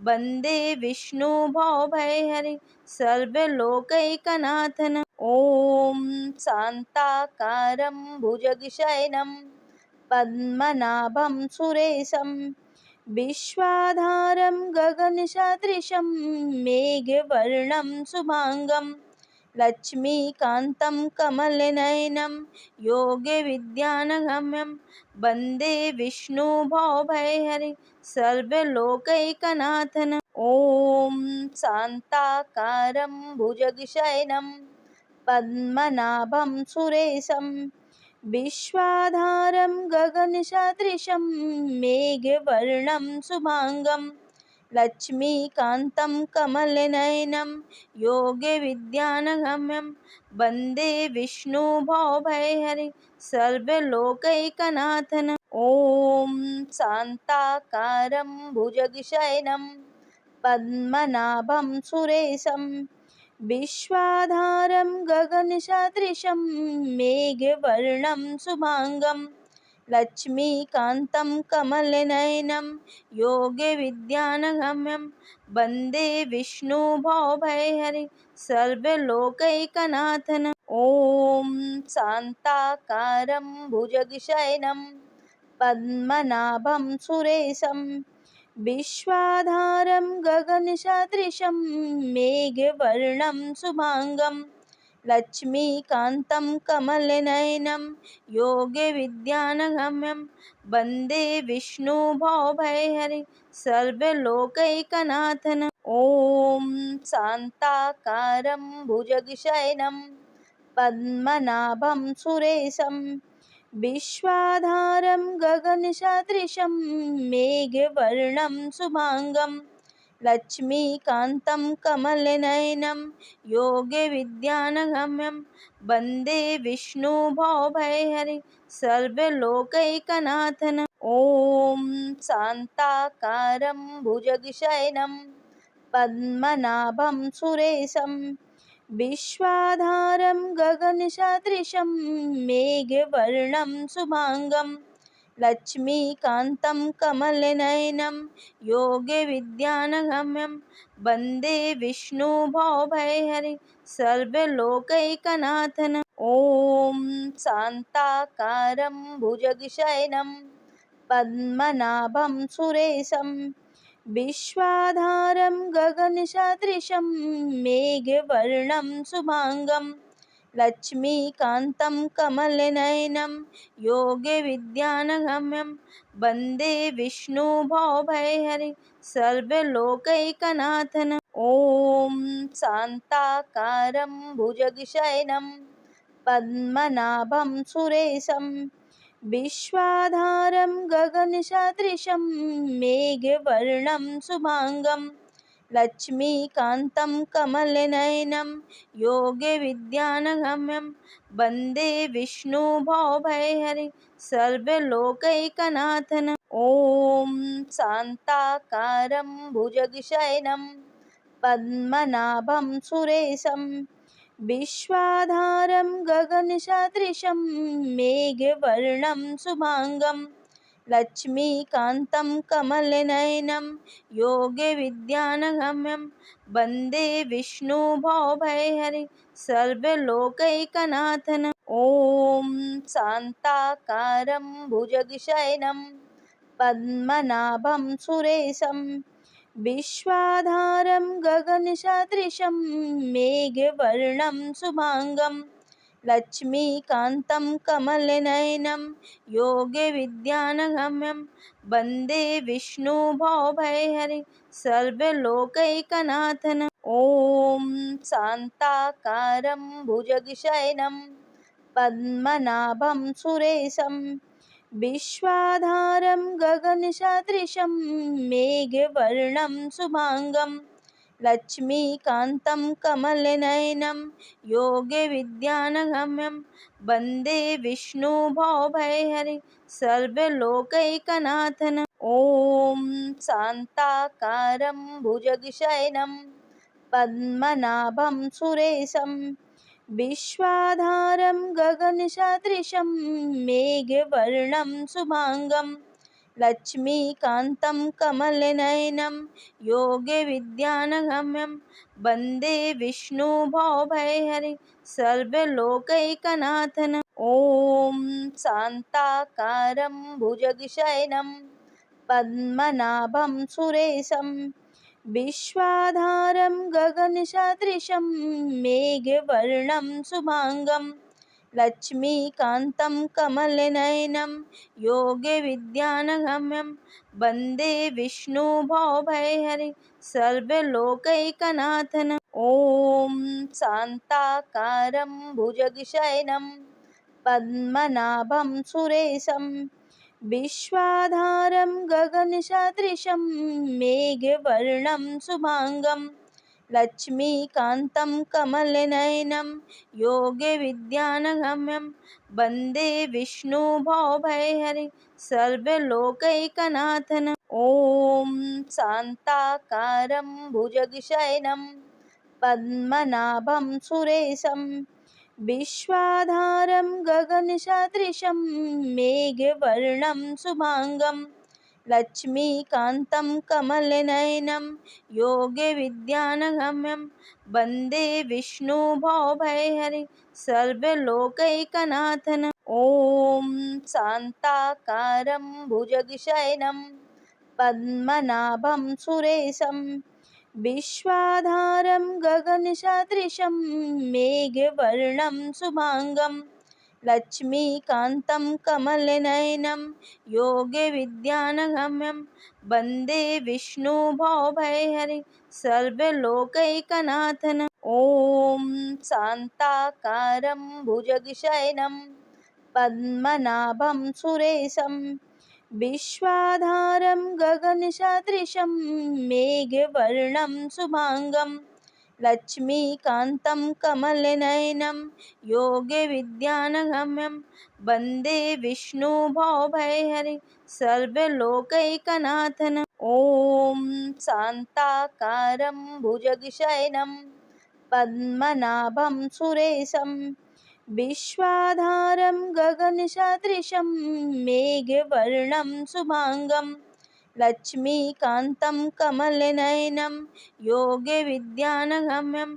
वन्दे विष्णुभवभयहरिं सर्वलोकैकनाथम्। ॐ शान्ताकारं भुजगशयनं पद्मनाभं सुरेशं विश्वाधारं गगनसदृशं मेघवर्णं शुभांगं लक्ष्मीकान्तं कमलनयनं योगविद्यानगम्यं वन्दे विष्णुभवभयहरिं सर्वलोकैकनाथम्। ॐ शान्ताकारं भुजगशयनं पद्मनाभं सुरेशं विश्वाधारं गगनसदृशं मेघवर्णं शुभांगं लक्ष्मीकान्तं कमलनयनं योगविद्यानगम्यं वन्दे विष्णुभवभयहरिं सर्वलोकैकनाथम्। ॐ शान्ताकारं भुजगशयनं पद्मनाभं सुरेशं विश्वाधारं गगनसदृशं मेघवर्णं शुभांगं लक्ष्मीकान्तं कमलनयनं योगविद्यानगम्यं वन्दे विष्णुभवभयहरिं सर्वलोकैकनाथम्। ॐ शान्ताकारं भुजगशयनं पद्मनाभं सुरेशं विश्वाधारं गगनसदृशं मेघवर्णं शुभांगं लक्ष्मीकान्तं कमलनयनं योगविद्यानगम्यं वन्दे विष्णुभवभयहरिं सर्वलोकैकनाथम्। ॐ शान्ताकारं भुजगशयनं पद्मनाभं सुरेशं विश्वाधारं गगनसदृशं मेघवर्णं शुभांगं लक्ष्मीकान्तं कमलनयनं योगविद्यानगम्यं वन्दे विष्णुभवभयहरिं सर्वलोकैकनाथम्। ॐ शान्ताकारं भुजगशयनं पद्मनाभं सुरेशं विश्वाधारं गगनसदृशं मेघवर्णं शुभांगं लक्ष्मीकान्तं कमलनयनं योगविद्यानगम्यं वन्दे विष्णुभवभयहरिं सर्वलोकैकनाथम्। ॐ शान्ताकारं भुजगशयनं पद्मनाभं सुरेशं विश्वाधारं गगनसदृशं मेघवर्णं शुभांगं लक्ष्मीकान्तं कमलनयनं योगविद्यानगम्यं वन्दे विष्णुभवभयहरिं सर्वलोकैकनाथम्। ॐ शान्ताकारं भुजगशयनं पद्मनाभं सुरेशं विश्वाधारं गगनसदृशं मेघवर्णं शुभांगं लक्ष्मीकान्तं कमलनयनं योगविद्यानगम्यं वन्दे विष्णुभवभयहरिं सर्वलोकैकनाथम्। ॐ शान्ताकारं भुजगशयनं पद्मनाभं सुरेशं विश्वाधारं गगनसदृशं मेघवर्णं शुभांगं लक्ष्मीकान्तं कमलनयनं योगविद्यानगम्यं वन्दे विष्णुभवभयहरिं सर्वलोकैकनाथम्। ॐ शान्ताकारं भुजगशयनं पद्मनाभं सुरेशं विश्वाधारं गगनसदृशं मेघवर्णं शुभांगं लक्ष्मीकान्तं कमलनयनं योगविद्यानगम्यं वन्दे विष्णुभवभयहरि सर्वलोकैकनाथन्। ॐ शान्ताकारं भुजगशयनं पद्मनाभं सुरेशं विश्वाधारं गगनसदृशं मेघवर्णं शुभांगं लक्ष्मीकान्तं कमलनयनं योगविद्यानगम्यं वन्दे विष्णुभवभयहरि सर्वलोकैकनाथन्। ॐ शान्ताकारं भुजगशयनं पद्मनाभं सुरेशं विश्वाधारं गगनसदृशं मेघवर्णं शुभांगं लक्ष्मीकान्तं कमलनयनं योगविद्यानगम्यं वन्दे विष्णुभवभयहरि सर्वलोकैकनाथन्। ॐ शान्ताकारं भुजगशयनं पद्मनाभं सुरेशं विश्वाधारं गगनसदृशं मेघवर्णं शुभांगं लक्ष्मीकान्तं कमलनयनं योगविद्यानगम्यं वन्दे विष्णुभवभयहरि सर्वलोकैकनाथन्। ॐ शान्ताकारं भुजगशयनं पद्मनाभं सुरेशं विश्वाधारं गगनसदृशं मेघवर्णं शुभांगं लक्ष्मीकान्तं कमलनयनं योगविद्यानगम्यं वन्दे विष्णुभवभयहरि सर्वलोकैकनाथन्। ॐ शान्ताकारं भुजगशयनं पद्मनाभं सुरेशं विश्वाधारं गगनसदृशं मेघवर्णं शुभांगं लक्ष्मीकान्तं कमलनयनं योगविद्यानगम्यं वन्दे विष्णुभवभयहरि सर्वलोकैकनाथन्। ॐ शान्ताकारं भुजगशयनं पद्मनाभं सुरेशं विश्वाधारं गगनसदृशं मेघवर्णं शुभांगं लक्ष्मीकान्तं कमलनयनं योगविद्यानगम्यं वन्दे विष्णुभवभयहरि सर्वलोकैकनाथन्। ॐ शान्ताकारं भुजगशयनं पद्मनाभं सुरेशं विश्वाधारं गगनसदृशं मेघवर्णं शुभांगं लक्ष्मीकान्तं कमलनयनं योगविद्यानगम्यं वन्दे विष्णुभवभयहरि सर्वलोकैकनाथन्। ॐ शान्ताकारं भुजगशयनं पद्मनाभं सुरेशं विश्वाधारं गगनसदृशं मेघवर्णं शुभांगं लक्ष्मीकान्तं कमलनयनं योगविद्यानगम्यं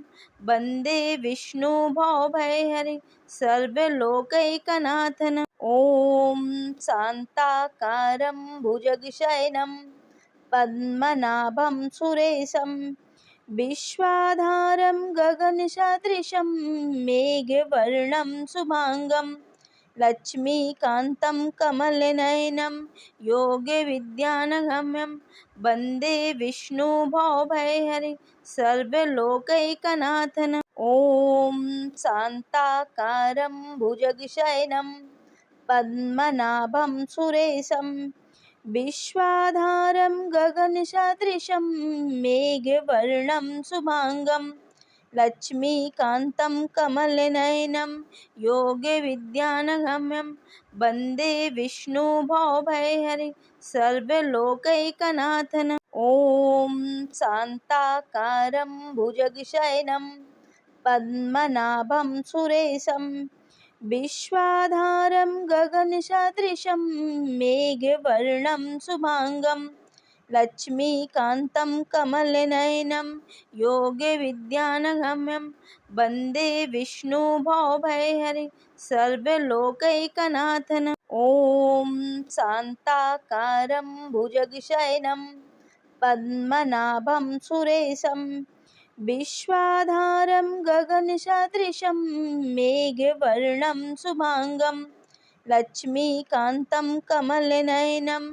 वन्दे विष्णुभवभयहरि सर्वलोकैकनाथन्। ॐ शान्ताकारं भुजगशयनं पद्मनाभं सुरेशं विश्वाधारं गगनसदृशं मेघवर्णं शुभांगं लक्ष्मीकान्तं कमलनयनं योगविद्यानगम्यं वन्दे विष्णुभवभयहरि सर्वलोकैकनाथन्। ॐ शान्ताकारं भुजगशयनं पद्मनाभं सुरेशं विश्वाधारं गगनसदृशं मेघवर्णं शुभांगं लक्ष्मीकान्तं कमलनयनं योगविद्यानगम्यं वन्दे विष्णुभवभयहरि सर्वलोकैकनाथन्। ॐ शान्ताकारं भुजगशयनं पद्मनाभं सुरेशं विश्वाधारं गगनसदृशं मेघवर्णं शुभांगं लक्ष्मीकान्तं कमलनयनं योगविद्यानगम्यं वन्दे विष्णुभवभयहरि सर्वलोकैकनाथन्। ॐ शान्ताकारं भुजगशयनं पद्मनाभं सुरेशं विश्वाधारं गगनसदृशं मेघवर्णं शुभांगं लक्ष्मीकान्तं कमलनयनं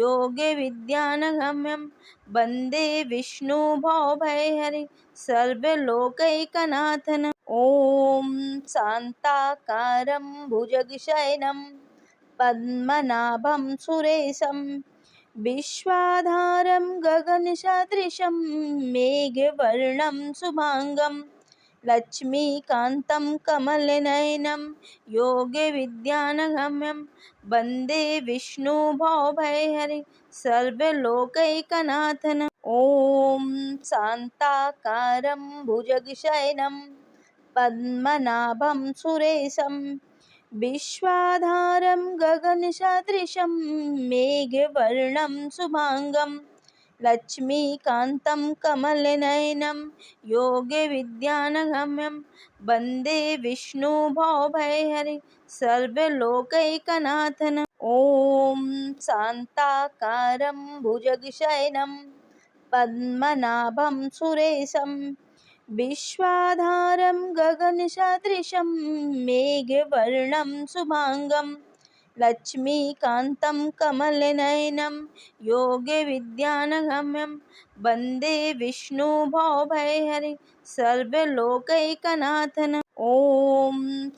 योगविद्यानगम्यं वन्दे विष्णुभवभयहरि सर्वलोकैकनाथन्। ॐ शान्ताकारं भुजगशयनं पद्मनाभं सुरेशं विश्वाधारं गगनसदृशं मेघवर्णं शुभांगं लक्ष्मीकान्तं कमलनयनं योगविद्यानगम्यं वन्दे विष्णुभवभयहरि सर्वलोकैकनाथन्। ॐ शान्ताकारं भुजगशयनं पद्मनाभं सुरेशं विश्वाधारं गगनसदृशं मेघवर्णं शुभांगं लक्ष्मीकान्तं कमलनयनं योगविद्यानगम्यं वन्दे विष्णुभवभयहरि सर्वलोकैकनाथन्। ॐ शान्ताकारं भुजगशयनं पद्मनाभं सुरेशं विश्वाधारं गगनसदृशं मेघवर्णं शुभांगं लक्ष्मीकान्तं कमलनयनं योगविद्यानगम्यं वन्दे विष्णुभवभयहरि सर्वलोकैकनाथन्। ॐ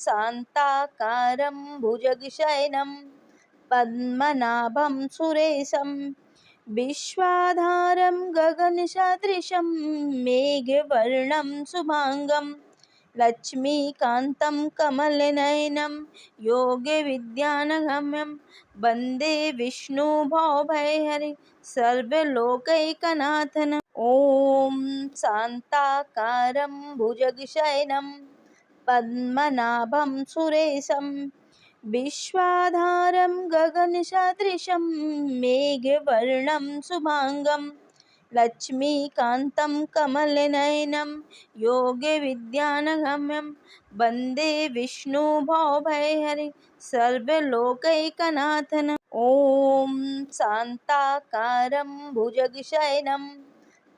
शान्ताकारं भुजगशयनं पद्मनाभं सुरेशं विश्वाधारं गगनसदृशं मेघवर्णं शुभांगं लक्ष्मीकान्तं कमलनयनं योगविद्यानगम्यं वन्दे विष्णुभवभयहरि सर्वलोकैकनाथन्। ॐ शान्ताकारं भुजगशयनं पद्मनाभं सुरेशं विश्वाधारं गगनसदृशं मेघवर्णं शुभांगं लक्ष्मीकान्तं कमलनयनं योगविद्यानगम्यं वन्दे विष्णुभवभयहरि सर्वलोकैकनाथन्। ॐ शान्ताकारं भुजगशयनं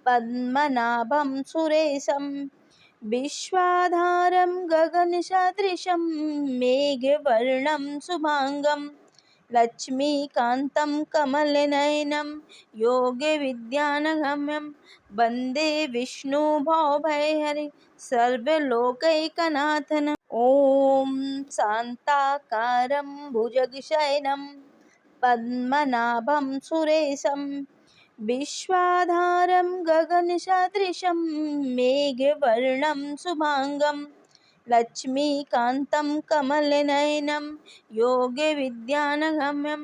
पद्मनाभं सुरेशं विश्वाधारं गगनसदृशं मेघवर्णं शुभांगं लक्ष्मीकान्तं कमलनयनं योगविद्यानगम्यं वन्दे विष्णुभवभयहरि सर्वलोकैकनाथन्। ॐ शान्ताकारं भुजगशयनं पद्मनाभं सुरेशं विश्वाधारं गगनसदृशं मेघवर्णं शुभांगं लक्ष्मीकान्तं कमलनयनं योगविद्यानगम्यं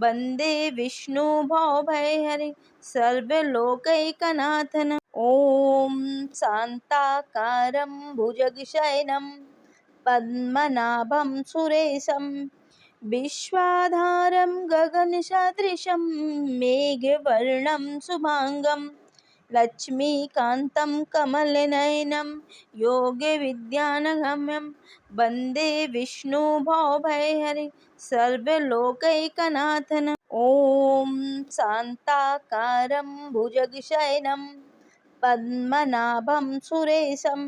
वन्दे विष्णुभवभयहरि सर्वलोकैकनाथन्। ॐ शान्ताकारं भुजगशयनं पद्मनाभं सुरेशं विश्वाधारं गगनसदृशं मेघवर्णं शुभांगं लक्ष्मीकान्तं कमलनयनं योगविद्यानगम्यं वन्दे विष्णुभवभयहरि सर्वलोकैकनाथन्। ॐ शान्ताकारं भुजगशयनं पद्मनाभं सुरेशं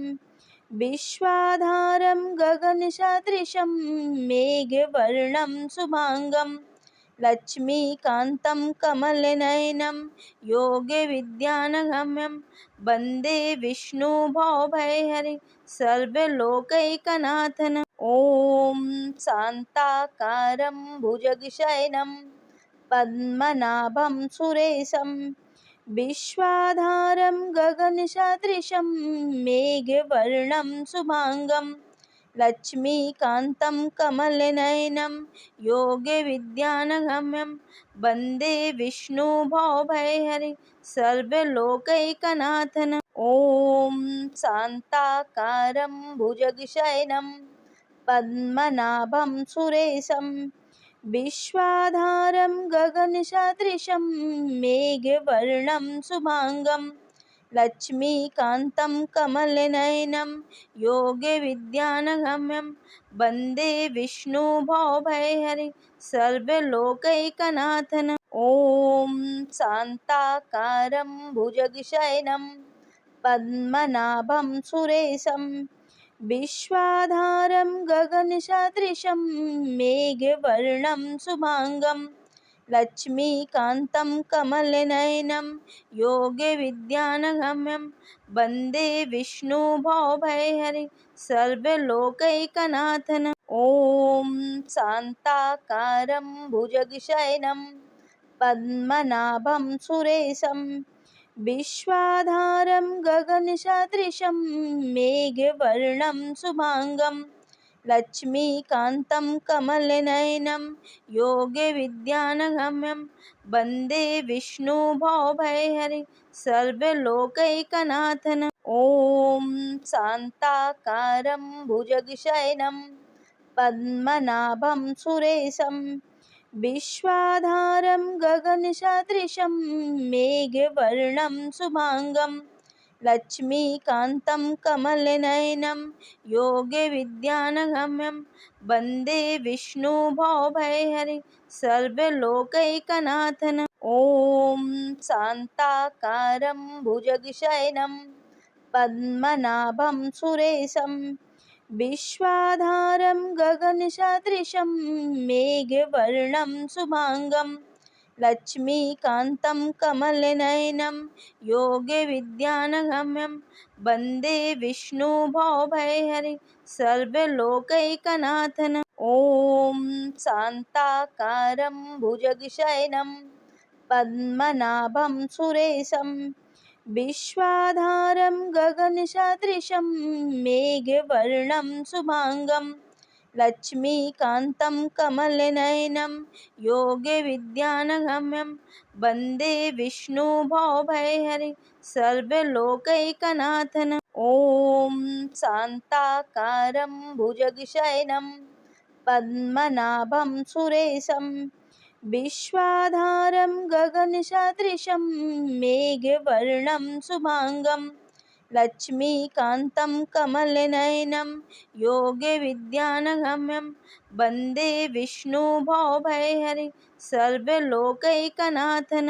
विश्वाधारं गगनसदृशं मेघवर्णं शुभांगं लक्ष्मीकान्तं कमलनयनं योगविद्यानगम्यं वन्दे विष्णुभवभयहरि सर्वलोकैकनाथन्। ॐ शान्ताकारं भुजगशयनं पद्मनाभं सुरेशं विश्वाधारं गगनसदृशं मेघवर्णं शुभांगं लक्ष्मीकान्तं कमलनयनं योगविद्यानगम्यं वन्दे विष्णुभवभयहरि सर्वलोकैकनाथन्। ॐ शान्ताकारं भुजगशयनं पद्मनाभं सुरेशं विश्वाधारं गगनसदृशं मेघवर्णं शुभांगं लक्ष्मीकान्तं कमलनयनं योगविद्यानगम्यं वन्दे विष्णुभवभयहरि सर्वलोकैकनाथन्। ॐ शान्ताकारं भुजगशयनं पद्मनाभं सुरेशं विश्वाधारं गगनसदृशं मेघवर्णं शुभाङ्गं लक्ष्मीकान्तं कमलनयनं योगविद्यानगम्यं वन्दे विष्णुभवभयहरिं सर्वलोकैकनाथम्। ॐ शान्ताकारं भुजगशयनं पद्मनाभं सुरेशं विश्वाधारं गगनसदृशं मेघवर्णं शुभाङ्गं लक्ष्मीकान्तं कमलनयनं योगविद्यानगम्यं वन्दे विष्णुभवभयहरिं सर्वलोकैकनाथम्। ॐ शान्ताकारं भुजगशयनं पद्मनाभं सुरेशं विश्वाधारं गगनसदृशं मेघवर्णं शुभाङ्गं लक्ष्मीकान्तं कमलनयनं योगविद्यानगम्यं वन्दे विष्णुभवभयहरिं सर्वलोकैकनाथम्। ॐ शान्ताकारं भुजगशयनं पद्मनाभं सुरेशं विश्वाधारं गगनसदृशं मेघवर्णं शुभाङ्गं लक्ष्मीकान्तं कमलनयनं योगविद्यानगम्यं वन्दे विष्णुभवभयहरिं सर्वलोकैकनाथम्। ॐ शान्ताकारं भुजगशयनं पद्मनाभं सुरेशं विश्वाधारं गगनसदृशं मेघवर्णं शुभाङ्गं लक्ष्मीकान्तं कमलनयनं योगविद्यानगम्यं वन्दे विष्णुभवभयहरिं सर्वलोकैकनाथम्। ॐ शान्ताकारं भुजगशयनं पद्मनाभं सुरेशं विश्वाधारं गगनसदृशं मेघवर्णं शुभाङ्गं लक्ष्मीकान्तं कमलनयनं योगविद्यानगम्यं वन्दे विष्णुभवभयहरिं सर्वलोकैकनाथम्।